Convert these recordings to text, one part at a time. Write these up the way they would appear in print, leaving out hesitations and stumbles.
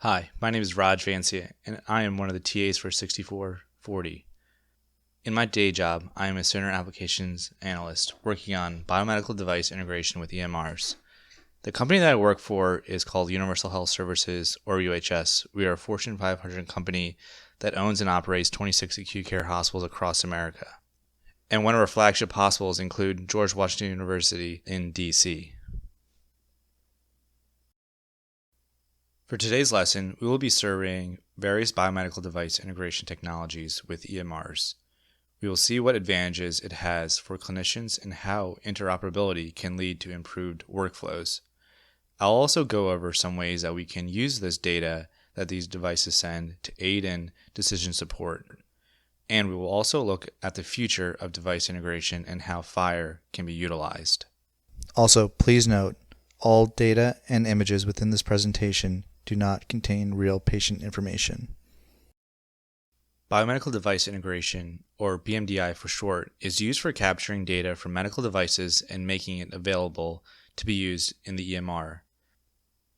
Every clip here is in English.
Hi, my name is Raj Vancia, and I am one of the TAs for 6440. In my day job, I am a center applications analyst working on biomedical device integration with EMRs. The company that I work for is called Universal Health Services, or UHS. We are a Fortune 500 company that owns and operates 26 acute care hospitals across America. And one of our flagship hospitals include George Washington University in DC. For today's lesson, we will be surveying various biomedical device integration technologies with EMRs. We will see what advantages it has for clinicians and how interoperability can lead to improved workflows. I'll also go over some ways that we can use this data that these devices send to aid in decision support. And we will also look at the future of device integration and how FHIR can be utilized. Also, please note, all data and images within this presentation do not contain real patient information. Biomedical device integration, or BMDI for short, is used for capturing data from medical devices and making it available to be used in the EMR.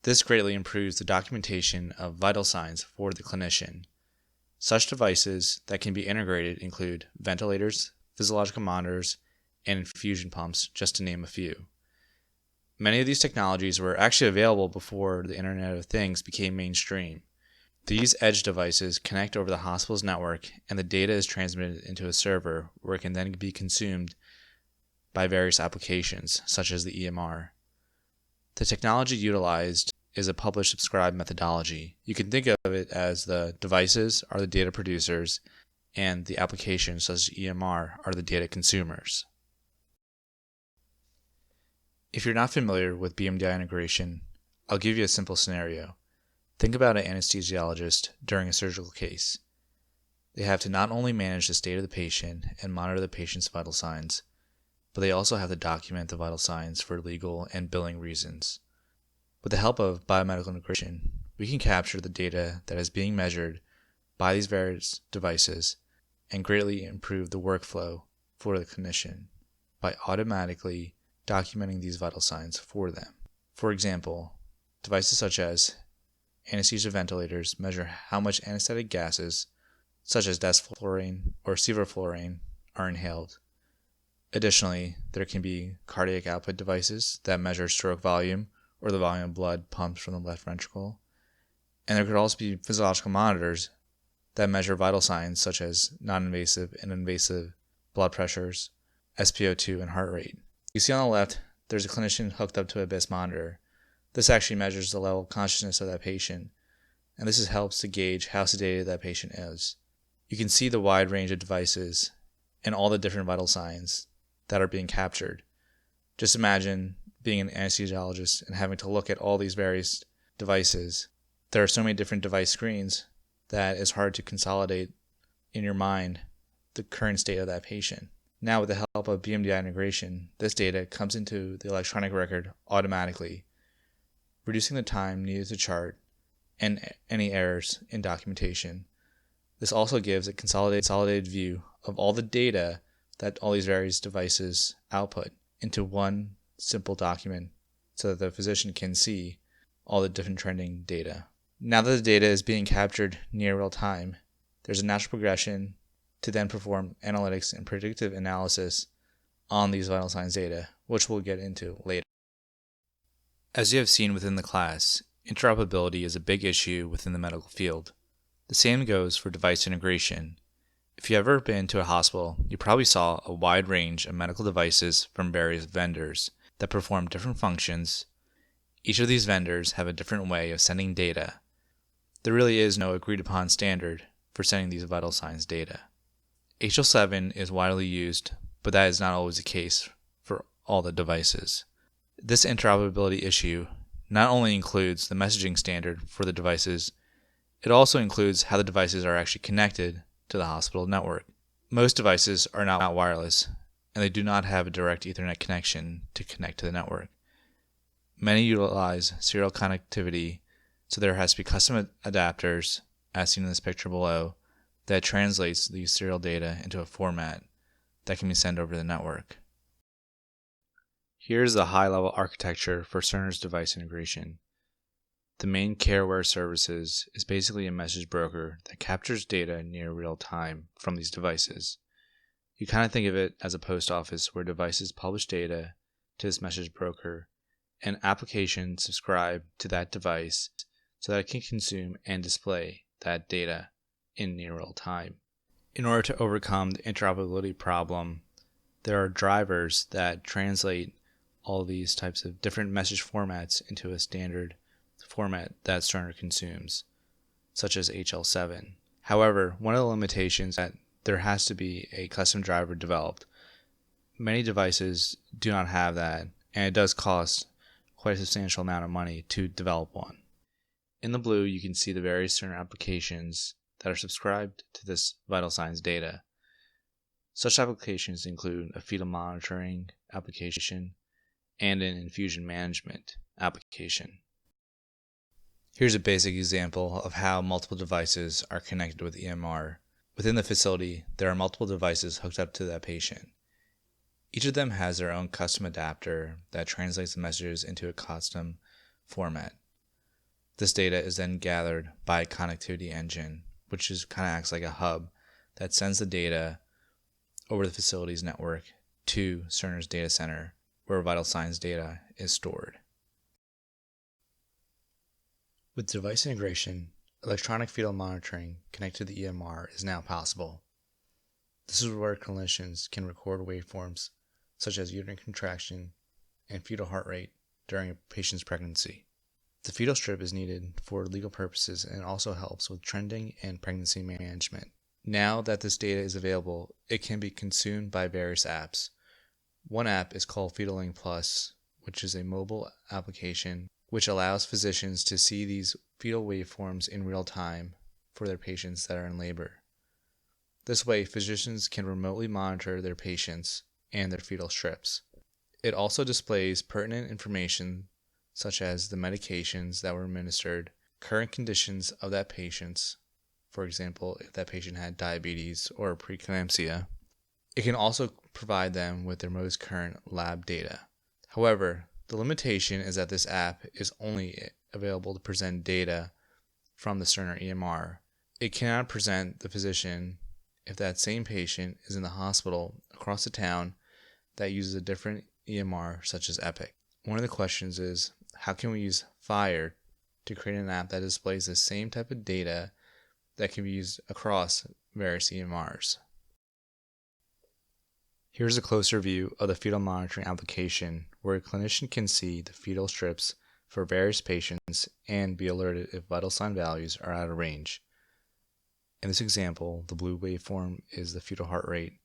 This greatly improves the documentation of vital signs for the clinician. Such devices that can be integrated include ventilators, physiological monitors, and infusion pumps, just to name a few. Many of these technologies were actually available before the Internet of Things became mainstream. These edge devices connect over the hospital's network, and the data is transmitted into a server where it can then be consumed by various applications, such as the EMR. The technology utilized is a publish-subscribe methodology. You can think of it as the devices are the data producers, and the applications, such as EMR, are the data consumers. If you're not familiar with BMDI integration, I'll give you a simple scenario. Think about an anesthesiologist during a surgical case. They have to not only manage the state of the patient and monitor the patient's vital signs, but they also have to document the vital signs for legal and billing reasons. With the help of biomedical integration, we can capture the data that is being measured by these various devices and greatly improve the workflow for the clinician by automatically documenting these vital signs for them. For example, devices such as anesthesia ventilators measure how much anesthetic gases, such as desflurane or sevoflurane, are inhaled. Additionally, there can be cardiac output devices that measure stroke volume or the volume of blood pumped from the left ventricle. And there could also be physiological monitors that measure vital signs such as non-invasive and invasive blood pressures, SpO2, and heart rate. You see on the left, there's a clinician hooked up to a BIS monitor. This actually measures the level of consciousness of that patient, and this helps to gauge how sedated that patient is. You can see the wide range of devices and all the different vital signs that are being captured. Just imagine being an anesthesiologist and having to look at all these various devices. There are so many different device screens that it's hard to consolidate in your mind the current state of that patient. Now, with the help of BMDI integration, this data comes into the electronic record automatically, reducing the time needed to chart and any errors in documentation. This also gives a consolidated view of all the data that all these various devices output into one simple document so that the physician can see all the different trending data. Now that the data is being captured near real time, there's a natural progression to then perform analytics and predictive analysis on these vital signs data, which we'll get into later. As you have seen within the class, interoperability is a big issue within the medical field. The same goes for device integration. If you've ever been to a hospital, you probably saw a wide range of medical devices from various vendors that perform different functions. Each of these vendors have a different way of sending data. There really is no agreed upon standard for sending these vital signs data. HL7 is widely used, but that is not always the case for all the devices. This interoperability issue not only includes the messaging standard for the devices, it also includes how the devices are actually connected to the hospital network. Most devices are not wireless, and they do not have a direct Ethernet connection to connect to the network. Many utilize serial connectivity, so there has to be custom adapters, as seen in this picture below, that translates these serial data into a format that can be sent over the network. Here's the high-level architecture for Cerner's device integration. The main CareWare services is basically a message broker that captures data near real time from these devices. You kind of think of it as a post office where devices publish data to this message broker and applications subscribe to that device so that it can consume and display that data in near real time. In order to overcome the interoperability problem, there are drivers that translate all these types of different message formats into a standard format that Cerner consumes, such as HL7. However, one of the limitations is that there has to be a custom driver developed. Many devices do not have that, and it does cost quite a substantial amount of money to develop one. In the blue, you can see the various Cerner applications that are subscribed to this vital signs data. Such applications include a fetal monitoring application and an infusion management application. Here's a basic example of how multiple devices are connected with EMR. Within the facility, there are multiple devices hooked up to that patient. Each of them has their own custom adapter that translates the messages into a custom format. This data is then gathered by a connectivity engine, which kind of acts like a hub that sends the data over the facility's network to Cerner's data center, where vital signs data is stored. With device integration, electronic fetal monitoring connected to the EMR is now possible. This is where clinicians can record waveforms such as uterine contraction and fetal heart rate during a patient's pregnancy. The fetal strip is needed for legal purposes and also helps with trending and pregnancy management. Now that this data is available, it can be consumed by various apps. One app is called Fetaling Plus, which is a mobile application which allows physicians to see these fetal waveforms in real time for their patients that are in labor. This way, physicians can remotely monitor their patients and their fetal strips. It also displays pertinent information such as the medications that were administered, current conditions of that patient, for example, if that patient had diabetes or preeclampsia. It can also provide them with their most current lab data. However, the limitation is that this app is only available to present data from the Cerner EMR. It cannot present the physician if that same patient is in the hospital across the town that uses a different EMR such as Epic. One of the questions is, how can we use FHIR to create an app that displays the same type of data that can be used across various EMRs? Here's a closer view of the fetal monitoring application where a clinician can see the fetal strips for various patients and be alerted if vital sign values are out of range. In this example, the blue waveform is the fetal heart rate,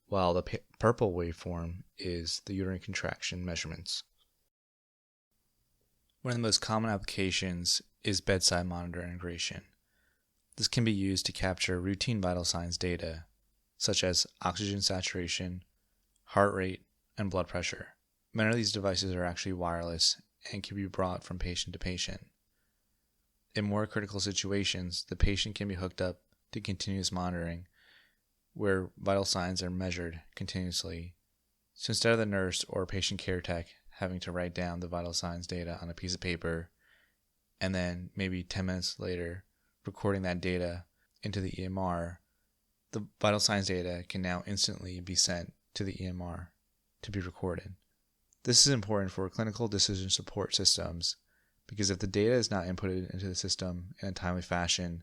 while the purple waveform is the uterine contraction measurements. One of the most common applications is bedside monitor integration. This can be used to capture routine vital signs data, such as oxygen saturation, heart rate, and blood pressure. Many of these devices are actually wireless and can be brought from patient to patient. In more critical situations, the patient can be hooked up to continuous monitoring, where vital signs are measured continuously. So instead of the nurse or patient care tech having to write down the vital signs data on a piece of paper, and then maybe 10 minutes later recording that data into the EMR, the vital signs data can now instantly be sent to the EMR to be recorded. This is important for clinical decision support systems because if the data is not inputted into the system in a timely fashion,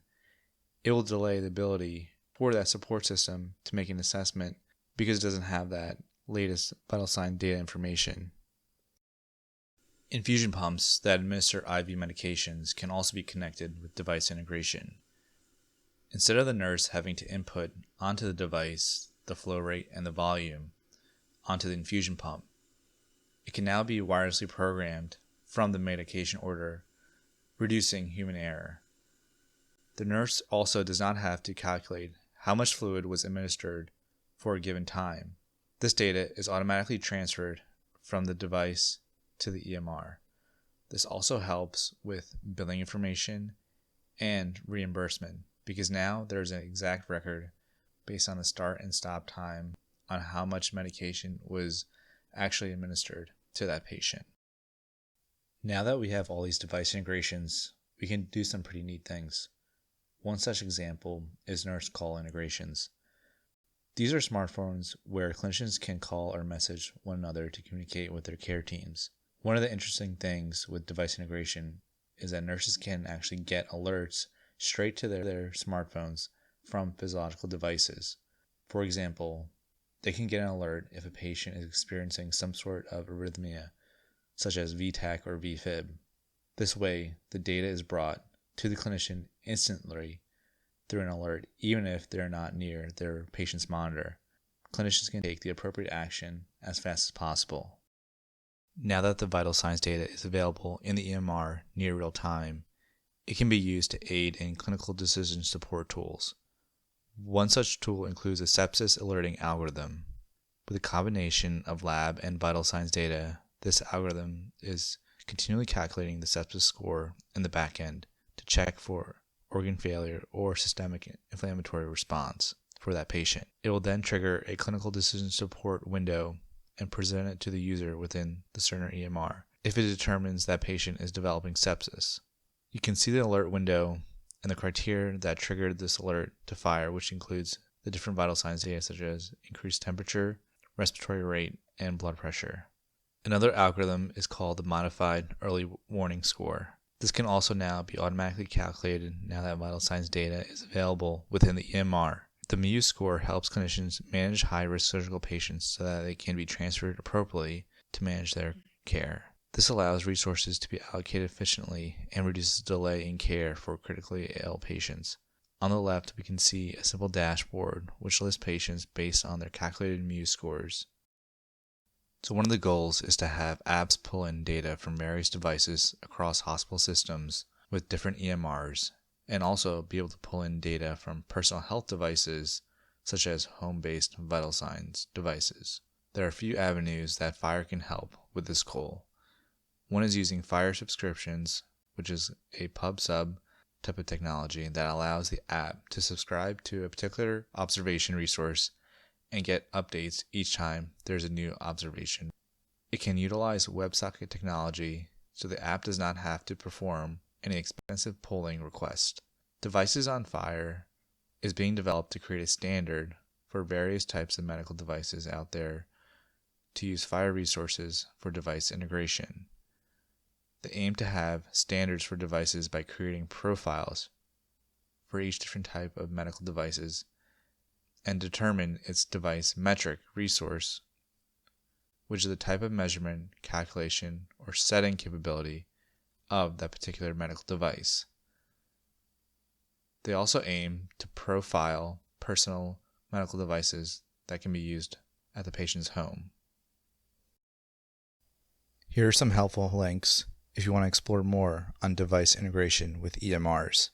it will delay the ability for that support system to make an assessment because it doesn't have that latest vital sign data information. Infusion pumps that administer IV medications can also be connected with device integration. Instead of the nurse having to input onto the device the flow rate and the volume onto the infusion pump, it can now be wirelessly programmed from the medication order, reducing human error. The nurse also does not have to calculate how much fluid was administered for a given time. This data is automatically transferred from the device to the EMR. This also helps with billing information and reimbursement because now there's an exact record based on the start and stop time on how much medication was actually administered to that patient. Now that we have all these device integrations, we can do some pretty neat things. One such example is nurse call integrations. These are smartphones where clinicians can call or message one another to communicate with their care teams. One of the interesting things with device integration is that nurses can actually get alerts straight to their smartphones from physiological devices. For example, they can get an alert if a patient is experiencing some sort of arrhythmia, such as VTAC or VFib. This way, the data is brought to the clinician instantly through an alert, even if they're not near their patient's monitor. Clinicians can take the appropriate action as fast as possible. Now that the vital signs data is available in the EMR near real time, it can be used to aid in clinical decision support tools. One such tool includes a sepsis alerting algorithm. With a combination of lab and vital signs data, this algorithm is continually calculating the sepsis score in the back end to check for organ failure or systemic inflammatory response for that patient. It will then trigger a clinical decision support window and present it to the user within the Cerner EMR if it determines that patient is developing sepsis. You can see the alert window and the criteria that triggered this alert to fire, which includes the different vital signs data such as increased temperature, respiratory rate, and blood pressure. Another algorithm is called the Modified Early Warning Score. This can also now be automatically calculated now that vital signs data is available within the EMR. The MU score helps clinicians manage high-risk surgical patients so that they can be transferred appropriately to manage their care. This allows resources to be allocated efficiently and reduces delay in care for critically ill patients. On the left, we can see a simple dashboard which lists patients based on their calculated MU scores. So one of the goals is to have apps pull in data from various devices across hospital systems with different EMRs, and also be able to pull in data from personal health devices such as home-based vital signs devices. There are a few avenues that FHIR can help with this goal. One is using FHIR subscriptions, which is a pub-sub type of technology that allows the app to subscribe to a particular observation resource and get updates each time there's a new observation. It can utilize WebSocket technology, so the app does not have to perform any expensive polling request. Devices on FHIR is being developed to create a standard for various types of medical devices out there to use FHIR resources for device integration. They aim to have standards for devices by creating profiles for each different type of medical devices and determine its device metric resource, which is the type of measurement, calculation, or setting capability of that particular medical device. They also aim to profile personal medical devices that can be used at the patient's home. Here are some helpful links if you want to explore more on device integration with EMRs.